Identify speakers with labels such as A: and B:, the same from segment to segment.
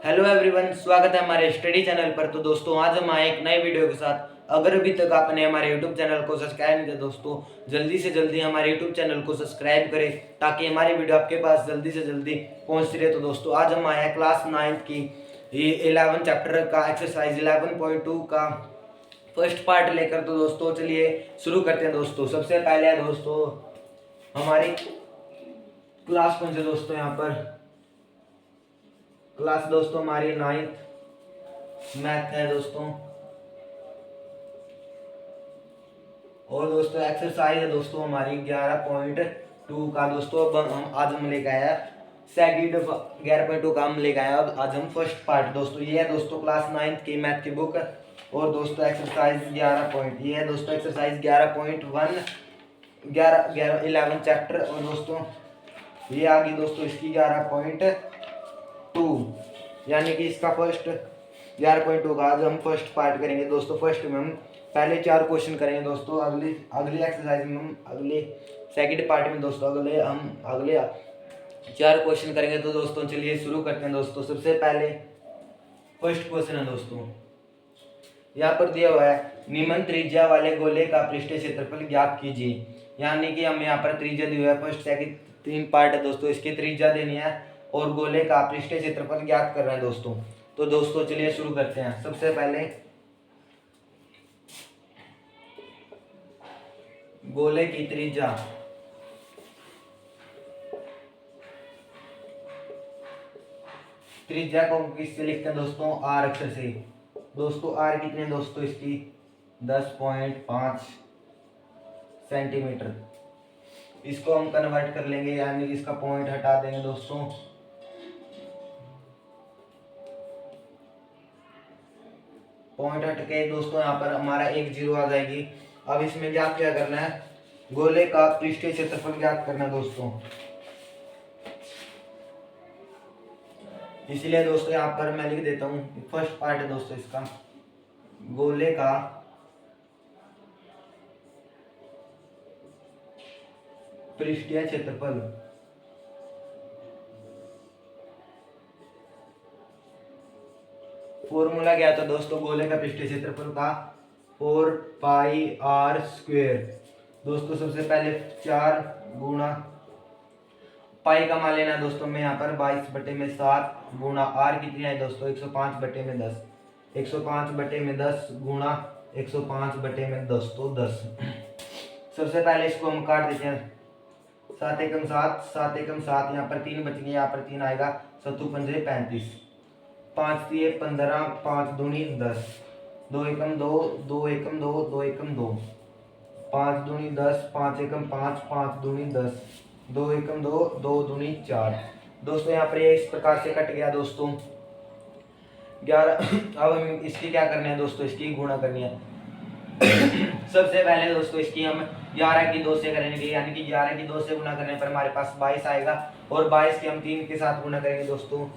A: Hello everyone, स्वागत है हमारे स्टडी चैनल पर। तो दोस्तों आज हम आए एक नए वीडियो के साथ। अगर अभी तक आपने हमारे यूट्यूब चैनल को सब्सक्राइब नहीं किया दोस्तों, जल्दी से जल्दी हमारे यूट्यूब चैनल को सब्सक्राइब करें ताकि हमारी वीडियो आपके पास जल्दी से जल्दी पहुंचती रहे। तो दोस्तों आज हम आए हैं क्लास 9th की 11 चैप्टर का एक्सरसाइज 11.2 का फर्स्ट पार्ट लेकर। तो दोस्तों चलिए शुरू करते हैं। दोस्तों सबसे पहले है दोस्तों हमारी क्लास कौन से दोस्तों, यहाँ पर क्लास दोस्तों हमारी 9th मैथ है दोस्तों। और दोस्तों एक्सरसाइज है दोस्तों हमारी 11.2 का। दोस्तों अब हम लेके आया सेकंड 11.2 का हम लेके आया। अब आज हम फर्स्ट पार्ट दोस्तों, ये है दोस्तों क्लास 9th की मैथ की बुक। और दोस्तों एक्सरसाइज 11 पॉइंट, ये है दोस्तों एक्सरसाइज 11.1 11 चैप्टर। और दोस्तों ये आ गई दोस्तों इसकी 11.2, यानी कि इसका फर्स्ट 11.2 का आज हम फर्स्ट पार्ट करेंगे दोस्तों। फर्स्ट में हम पहले 4 क्वेश्चन करेंगे दोस्तों। अगली अगली एक्सरसाइज में हम अगले सेकंड पार्ट में दोस्तों अगले 4 क्वेश्चन करेंगे। तो दोस्तों चलिए शुरू करते हैं दोस्तों। सबसे पहले फर्स्ट क्वेश्चन है दोस्तों, यहाँ पर दिया हुआ है निम्न त्रिज्या वाले गोले का पृष्ठीय क्षेत्रफल ज्ञात कीजिए। यानी कि हमें यहाँ पर त्रिज्या दी हुआ है, फर्स्ट सेकंड 3 पार्ट है दोस्तों, इसकी त्रिज्या देनी है और गोले का पृष्ठीय क्षेत्रफल ज्ञात करना है दोस्तों। तो दोस्तों चलिए शुरू करते हैं। सबसे पहले गोले की त्रिज्या को किससे लिखते हैं दोस्तों, आर अक्षर से। दोस्तों आर कितने दोस्तों इसकी 10.5 सेंटीमीटर। इसको हम कन्वर्ट कर लेंगे, यानी कि इसका पॉइंट हटा देंगे दोस्तों। पॉइंट हट के दोस्तों यहाँ पर हमारा 1 0 आ जाएगी। अब इसमें ज्ञात क्या करना है, गोले का पृष्ठीय क्षेत्रफल ज्ञात करना है दोस्तों। इसलिए दोस्तों यहाँ पर मैं लिख देता हूँ, फर्स्ट पार्ट है दोस्तों इसका, गोले का पृष्ठीय क्षेत्रफल। फॉर्मूला क्या था दोस्तों गोले का पृष्ठीय क्षेत्रफल का, 4πr²। दोस्तों सबसे पहले 4 गुणा पाई का मान लेना दोस्तों। मैं यहाँ पर 22/7 गुणा आर कितनी है दोस्तों 105/10, 105/10 गुणा 105/10 तो 10। सबसे पहले इसको हम काट देते हैं, 7 एकम 7, 7 एकम 7, यहाँ पर 3 बच गए, यहाँ पर 3 आएगा, 7 पंजे 35, 5 3 15, 5 दूनी 10, 2 एकम 2, 2 एकम 2, 2 एकम 2, 5 दूनी 10, 5 एकम 5, 5 दूनी 10, 2 एकम 2, 2 दूनी 4। दोस्तों यहाँ पर ये इस प्रकार से कट गया दोस्तों 11। अब हम इसकी क्या करना है दोस्तों, इसकी गुणा करनी है। सबसे पहले दोस्तों इसकी हम 11 की 2 से करेंगे, यानी कि 11 की 2 से गुणा करने पर हमारे पास 22 आएगा। और 22 की हम 3 के साथ गुणा करेंगे दोस्तों।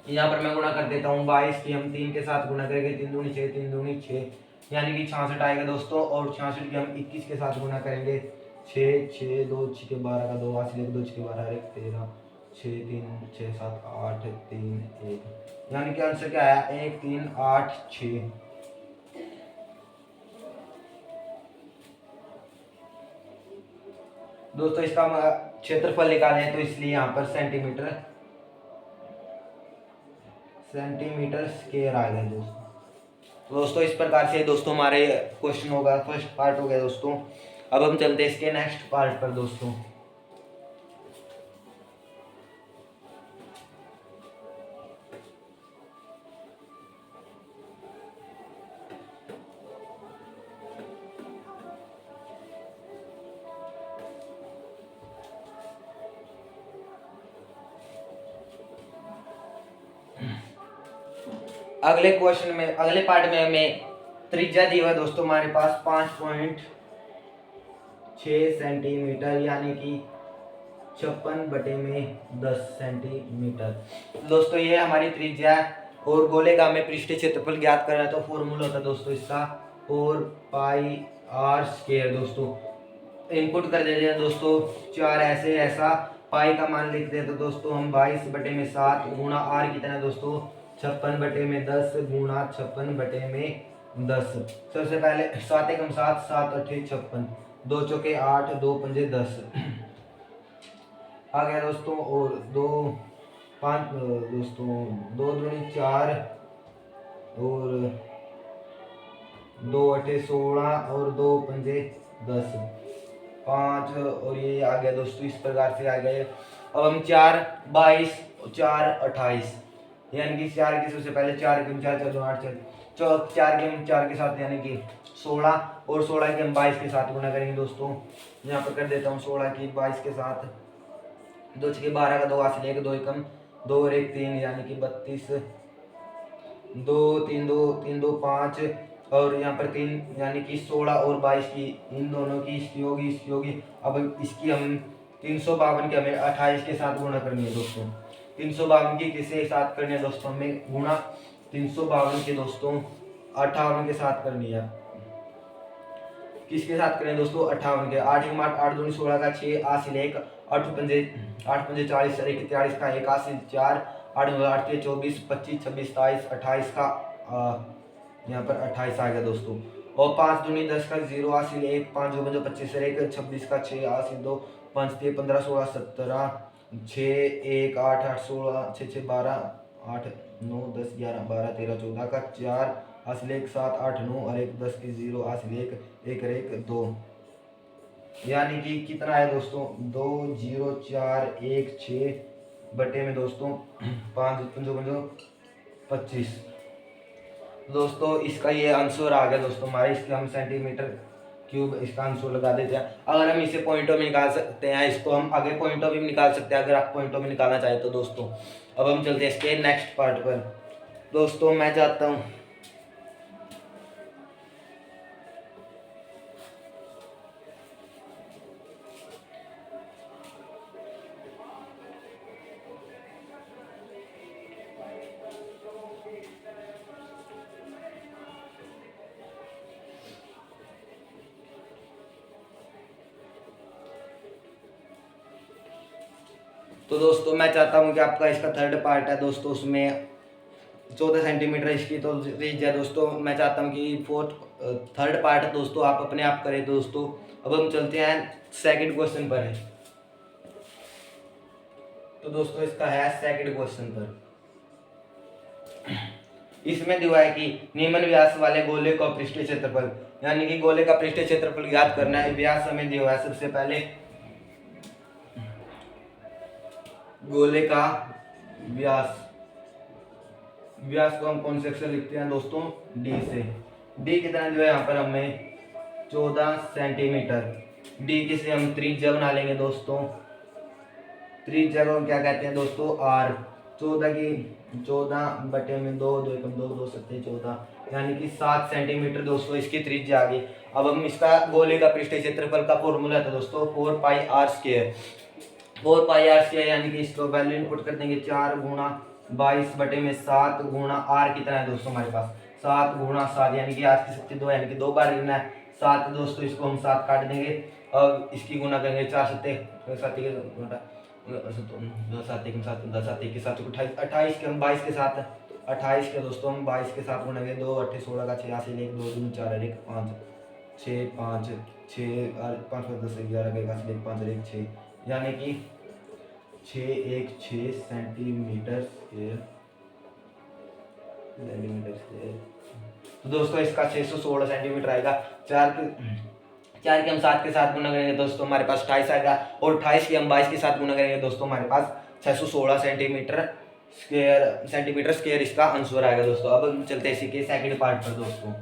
A: यहाँ पर मैं गुणा कर देता हूँ, 22 की हम 3 के साथ गुणा करेंगे, 3 दूनी 6, 3 दूनी 6, यानी कि 66 आएगा दोस्तों। और 66 की हम 21 के साथ गुणा करेंगे, 6 6 2 6 12 का 2 वासी 2 6 12 1 13, 6 3 6 7 8 3 1, यानी कि आंसर क्या आया 1 3 8 6। दोस्तों इसका क्षेत्रफल निकालें तो इसलिए यहाँ पर सेंटीमीटर स्क्वायर आ गया दोस्तों। इस प्रकार से दोस्तों हमारे क्वेश्चन होगा, फर्स्ट पार्ट हो गया दोस्तों। अब हम चलते हैं इसके नेक्स्ट पार्ट पर दोस्तों। अगले क्वेश्चन में, अगले पार्ट में हमें त्रिज्या दी हुआ है दोस्तों हमारे पास 5.6 सेंटीमीटर, यानी कि 56/10 सेंटीमीटर। दोस्तों ये हमारी त्रिज्या है और गोले का हमें पृष्ठीय क्षेत्रफल ज्ञात करना है। तो फॉर्मूला होता है दोस्तों इसका 4πr²। दोस्तों इनपुट कर देते हैं दोस्तों, 4 ऐसे ऐसा पाई का मान लिखते हैं तो दोस्तों हम 22/7 गुणा आर कितना है दोस्तों 56/10 गुणा 56/10। सबसे पहले 7 एकम 7, 7 8 56, 2 चौके 8, 2 पंजे 10 आ गया दोस्तों। और 2 5 दोस्तों 2 दूनी 4 और 2 अठे 16 और 2 पंजे 10 5 और ये आ गया दोस्तों। इस प्रकार से आ गया। अब हम 4 22 4 28 यानी कि 4 की सबसे पहले 4 के 4 4 8 4 के हम 4 के साथ यानी कि 16 और 16 के हम 22 के साथ गुना करेंगे दोस्तों। यहाँ पर कर देता हूँ 16 की 22 के साथ 2 6 12 का 2 हासिल 1 2 एकम 2 और 1 3 यानी कि 32 2 3 2 3 2 5 और यहाँ पर 3 यानी कि 16 और 22 की इन दोनों की इसकी होगी। अब इसकी हम 352 के हमें 28 के साथ गुणा करनी है दोस्तों। 352 की किसके साथ करनी है दोस्तों हमें गुणा 352 के दोस्तों 58 के साथ करनी है। किसके साथ करें दोस्तों 58 के 8 1 8 8 2 16 का 6 हासिल 1 8 पंजे 40 और 1 43 का 1 हासिल 4 8 8 के 24 25 26 27 28 का यहाँ पर 28 आ गया दोस्तों। और 5 दूनी 10 का 0 हासिल 1 5 2 25 25 और 1 26 का 6 हासिल 2 5 3 15 16 17 6 1 8 8 16 6 6 12 8 9 10 11 12 13 14 का 4 हासिल 1 7 8 9 और 1 10 की 0 हासिल 1 1 और 1 2 यानी कि कितना है दोस्तों 2 0 4 1 6 बटे में दोस्तों 5 25 दोस्तों। इसका ये आंसर आ गया दोस्तों हमारे। इसके हम सेंटीमीटर क्यूब इसका आंसर लगा देते हैं। अगर हम इसे पॉइंटों में निकाल सकते हैं इसको हम आगे पॉइंटों में निकाल सकते हैं अगर आप पॉइंटों में निकालना चाहें तो दोस्तों। अब हम चलते हैं इसके नेक्स्ट पार्ट पर दोस्तों। मैं चाहता हूँ तो दोस्तों मैं चाहता हूँ कि आपका इसका थर्ड पार्ट है दोस्तों उसमें 14 सेंटीमीटर इसकी तो रीच है दोस्तों। मैं चाहता हूँ कि थर्ड पार्ट दोस्तों आप अपने आप करें दोस्तों। अब हम चलते हैं सेकंड क्वेश्चन पर है। तो दोस्तों इसका है सेकंड क्वेश्चन पर। इसमें दिया है कि निम्न व्यास वाले गोले का पृष्ठीय क्षेत्रफल यानी कि गोले का पृष्ठीय क्षेत्रफल ज्ञात करना है। व्यास हमें दिया है सबसे पहले गोले का व्यास को हम कौन से अक्षर लिखते हैं दोस्तों डी से। डी कितना जो है यहाँ पर हमें 14 सेंटीमीटर। डी की से हम त्रिज्या बना लेंगे दोस्तों। त्रिज्या को हम क्या कहते हैं दोस्तों आर। 14 की 14 बटे में 2 2 एकम 2 2 7 14 यानी कि 7 सेंटीमीटर दोस्तों इसकी त्रिज्या आ गई। अब हम इसका गोले का पृष्ठीय क्षेत्रफल का फॉर्मूला था दोस्तों 4 pi r square. 4 pi r square यानी कि इसको वैल्यू इनपुट कर देंगे 4 गुणा 22 बटे में 7 गुणा आर कितना है दोस्तों हमारे पास 7 गुणा 7 यानी कि आर की शक्ति 2 यानी कि 2 बार गिनना है 7 दोस्तों। इसको हम 7 काट देंगे। अब इसकी गुना करेंगे 4 7 7 के 28 के हम 22 के साथ 28 के दोस्तों हम 22 के साथ गुनेंगे 2 8 16 का 6 हासिल 1 2 3 4 1 5 6 5 6 5 10 11 का हासिल 1 5 1 6 यानी कि 6 1 6 सेंटीमीटर स्क्वायर। तो दोस्तों इसका 616 सेंटीमीटर आएगा। 4 के हम 7 के साथ गुना करेंगे दोस्तों हमारे पास 28 आएगा। और 28 के हम 22 के साथ गुना करेंगे दोस्तों हमारे पास 616 सेंटीमीटर स्क्वायर इसका आंसर आएगा दोस्तों। अब हम चलते हैं इसी के सेकंड पार्ट पर दोस्तों।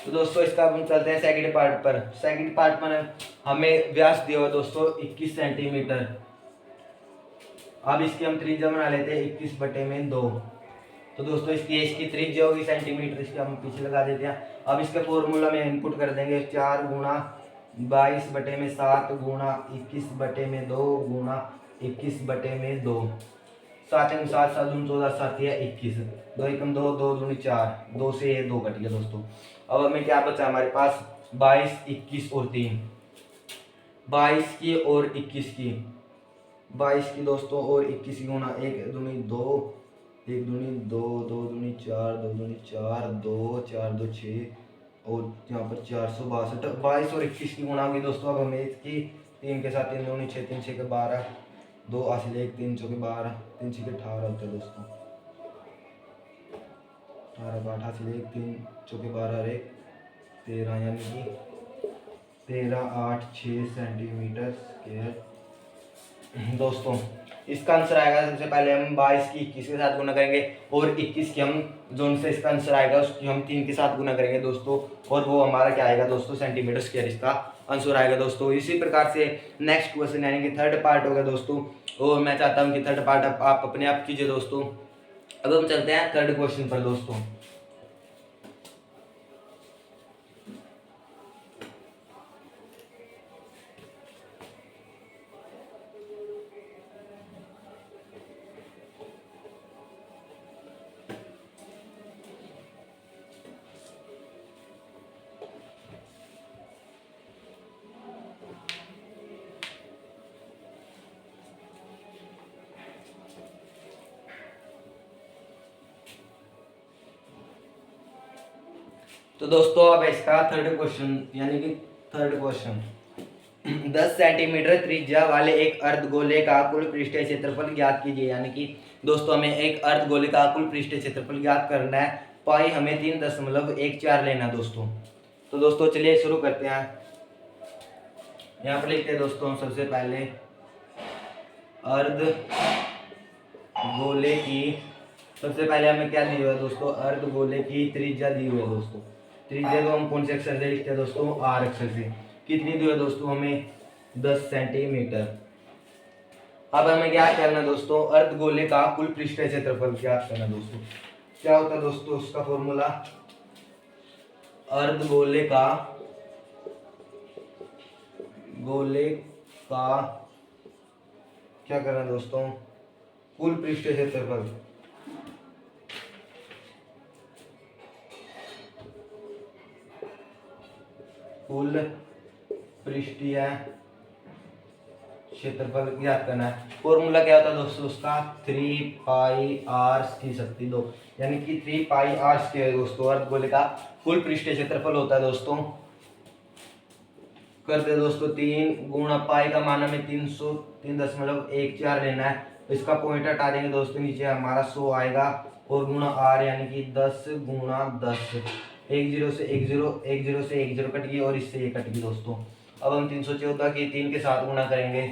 A: तो दोस्तों इसका हम चलते हैं सेकंड पार्ट पर। सेकंड पार्ट पर हमें व्यास दिया हुआ दोस्तों 21 सेंटीमीटर। अब इसकी हम त्रिज्या बना लेते हैं 21 बटे में 2। तो दोस्तों इसकी त्रिज्या होगी सेंटीमीटर। इसके हम पीछे लगा देते हैं। अब इसके फॉर्मूला में इनपुट कर देंगे 4 गुणा 22 बटे में 7 गुणा 21 बटे में 2 गुणा 21 बटे में 2, 7 एकम 7, 7 दूनी 14, 7 या 21, 2 एकम 2, 2 दूनी 4, 2 से ये 2 कट गया दोस्तों। अब हमें क्या बचा हमारे पास 22, 21 और 3, 22 की और 21 की, 22 की दोस्तों और 21 की गुणा 1 दूनी 2, 1 दूनी 2, 2 दूनी 4, 2 दूनी 4, 2 4 2 6 और यहाँ पर 462, 22 और 21 की गुणा होगी दोस्तों। अब हमें इसकी 3 के साथ 3 दूनी 6, 3 6 के 12, 2 हासिल 1, 3 चौके 12, 3 6 के 18 होता है दोस्तों, 18 8 हासिल 1, 3 चौके 12 और 1 13, यानी कि 13 8 6 सेंटीमीटर स्क्वायर दोस्तों। इसका आंसर आएगा, सबसे पहले हम 22 की 21 के साथ गुना करेंगे और 21 की हम जो उनसे इसका आंसर आएगा उसकी हम 3 के साथ गुना करेंगे दोस्तों, और वो हमारा क्या आएगा दोस्तों, सेंटीमीटर स्क्वायर इसका आंसर आएगा दोस्तों। इसी प्रकार से नेक्स्ट क्वेश्चन यानी कि थर्ड पार्ट होगा दोस्तों, और मैं चाहता हूँ कि थर्ड पार्ट आप अपने आप कीजिए दोस्तों। अब हम चलते हैं थर्ड क्वेश्चन पर दोस्तों। तो दोस्तों अब इसका थर्ड क्वेश्चन यानी कि थर्ड क्वेश्चन 10 सेंटीमीटर त्रिज्या वाले एक अर्धगोले का कुल पृष्ठीय क्षेत्रफल ज्ञात कीजिए। यानी कि दोस्तों हमें एक अर्धगोले का कुल पृष्ठीय क्षेत्रफल ज्ञात करना है, पाई हमें 3.14 लेना दोस्तों। तो दोस्तों चलिए शुरू करते हैं। यहाँ पर लिखते हैं दोस्तों सबसे पहले अर्धगोले की, सबसे पहले हमें क्या दी हुई है दोस्तों, अर्धगोले की त्रिज्या दी हुई है दोस्तों। त्रिज्या को हम कौन से अक्षर से लिखते हैं दोस्तों, आर अक्षर से। कितनी दी हुई है दोस्तों हमें, 10 सेंटीमीटर। अब हमें क्या करना है दोस्तों, अर्धगोले का कुल पृष्ठीय क्षेत्रफल ज्ञात करना दोस्तों। क्या होता है दोस्तों उसका फॉर्मूला, अर्धगोले का क्या करना दोस्तों, कुल पृष्ठीय क्षेत्रफल, कुल पृष्ठीय क्षेत्रफल ज्ञात करना है। फॉर्मूला क्या होता है दोस्तों उसका, 3 पाई आर की शक्ति 2, यानी कि 3 पाई आर स्क्वायर दोस्तों अर्धगोले का कुल पृष्ठीय क्षेत्रफल होता है दोस्तों। करते दोस्तों 3 गुणा पाई का मान हमें 300.14 लेना है, इसका पॉइंट हटा देंगे दोस्तों, नीचे हमारा 100 आएगा, और गुणा आर यानी कि 10 गुणा 10, 1 0 से 1 0, 1 0 से 1 0 कट गई और इससे ये कट गई दोस्तों। अब हम 314 की 3 के साथ गुणा करेंगे,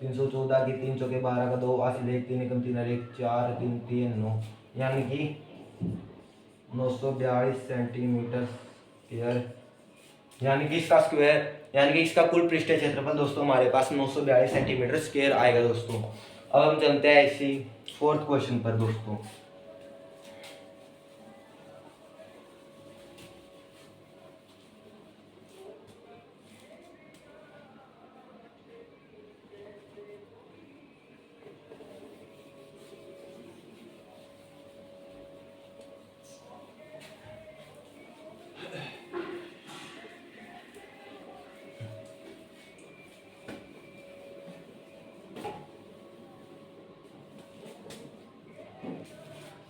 A: 314 की 3 चौके 12 का 2 हासिल 1, 3 एकम 3 और 1 4 3 3 9, यानी कि 942 सेंटीमीटर स्क्वायर, यानी कि इसका स्क्वायर यानी कि इसका कुल पृष्ठीय क्षेत्रफल दोस्तों हमारे पास 942 सेंटीमीटर स्क्वायर आएगा दोस्तों। अब हम चलते हैं इसी फोर्थ क्वेश्चन पर दोस्तों।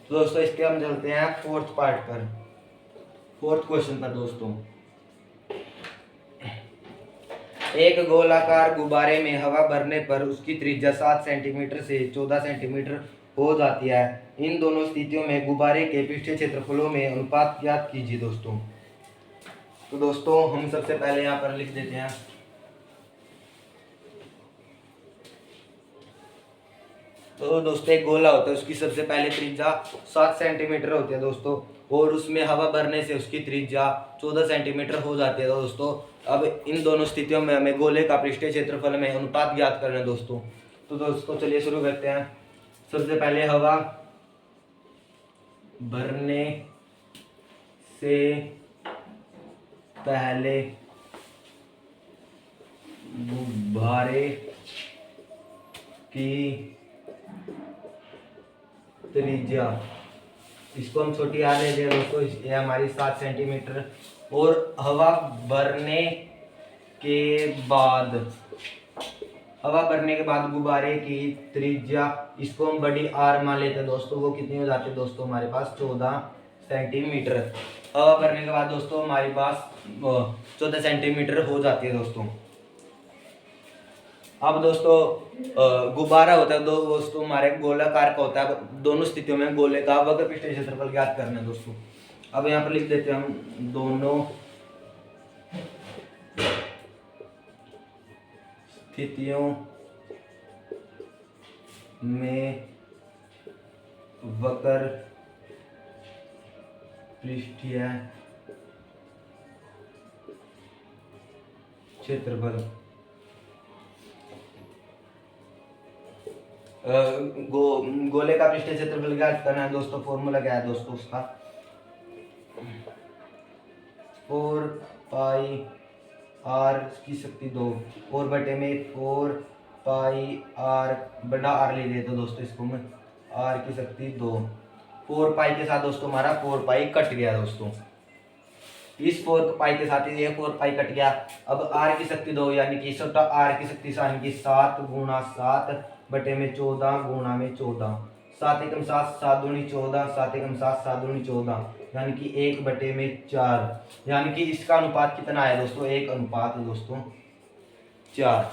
A: तो दोस्तों इसके हम चलते हैं फोर्थ पार्ट पर, फोर्थ क्वेश्चन पर दोस्तों। एक गोलाकार गुब्बारे में हवा भरने पर उसकी त्रिज्या 7 सेंटीमीटर से 14 सेंटीमीटर हो जाती है। इन दोनों स्थितियों में गुब्बारे के पृष्ठीय क्षेत्रफलों में अनुपात ज्ञात कीजिए दोस्तों। तो दोस्तों हम सबसे पहले यहाँ पर लिख देते हैं, तो दोस्तों एक गोला होता है उसकी सबसे पहले त्रिज्या 7 सेंटीमीटर होती है दोस्तों, और उसमें हवा भरने से उसकी त्रिज्या 14 सेंटीमीटर हो जाती है दोस्तों। अब इन दोनों स्थितियों में हमें गोले का पृष्ठीय क्षेत्रफल में अनुपात ज्ञात करना है दोस्तों। तो दोस्तों चलिए शुरू करते हैं। सबसे पहले हवा भरने से पहले गुब्बारे की त्रिज्या, इसको हम छोटी आर ले लिया दोस्तों, ये हमारी 7 सेंटीमीटर। और हवा भरने के बाद गुब्बारे की त्रिज्या, इसको हम बड़ी आर मान लेते हैं दोस्तों, वो कितनी हो जाती है दोस्तों हमारे पास 14 सेंटीमीटर। हवा भरने के बाद दोस्तों हमारे पास 14 सेंटीमीटर हो जाती है दोस्तों। अब दोस्तों गुब्बारा होता है दोस्तों हमारे गोलाकार का होता है, दोनों स्थितियों में गोले का वक्र पृष्ठीय क्षेत्रफल ज्ञात करना है दोस्तों। अब यहाँ पर लिख देते हैं हम दोनों स्थितियों में वक्र पृष्ठीय क्षेत्रफल गोले का पृष्ठीय क्षेत्रफल ज्ञात करना है दोस्तों। फॉर्मूला क्या है दोस्तों उसका, 4 पाई आर की शक्ति 2 4 बटे में 4 पाई आर, बड़ा आर ले लेते दोस्तों इसको मैं, आर की शक्ति 2। 4 पाई के साथ दोस्तों हमारा 4 पाई कट गया दोस्तों, इस 4 पाई के साथ ये 4 पाई कट गया। अब आर की शक्ति 2 यानी कि छोटा आर की शक्ति यानी कि 7 गुणा 7 बटे में 14 गुणा में 14, 7 एकम 7 7 दूनी 14, 7 एकम 7 7 दूनी 14, यानी कि 1 बटे में 4, यानी कि इसका अनुपात कितना आया दोस्तों 1 अनुपात दोस्तों 4।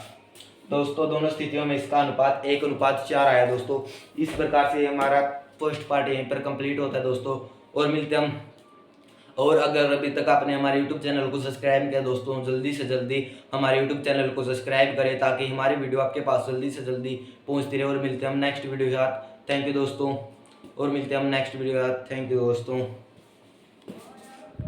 A: दोस्तों दोनों स्थितियों में इसका अनुपात 1 अनुपात 4 आया दोस्तों। इस प्रकार से हमारा फर्स्ट पार्ट यहीं पर कंप्लीट होता है दोस्तों। और मिलते हम, और अगर अभी तक आपने हमारे YouTube चैनल को सब्सक्राइब किया दोस्तों, जल्दी से जल्दी हमारे YouTube चैनल को सब्सक्राइब करें ताकि हमारी वीडियो आपके पास जल्दी से जल्दी पहुंचती रहे। और मिलते हैं हम नेक्स्ट वीडियो के साथ, थैंक यू दोस्तों। और मिलते हैं हम नेक्स्ट वीडियो के साथ, थैंक यू दोस्तों।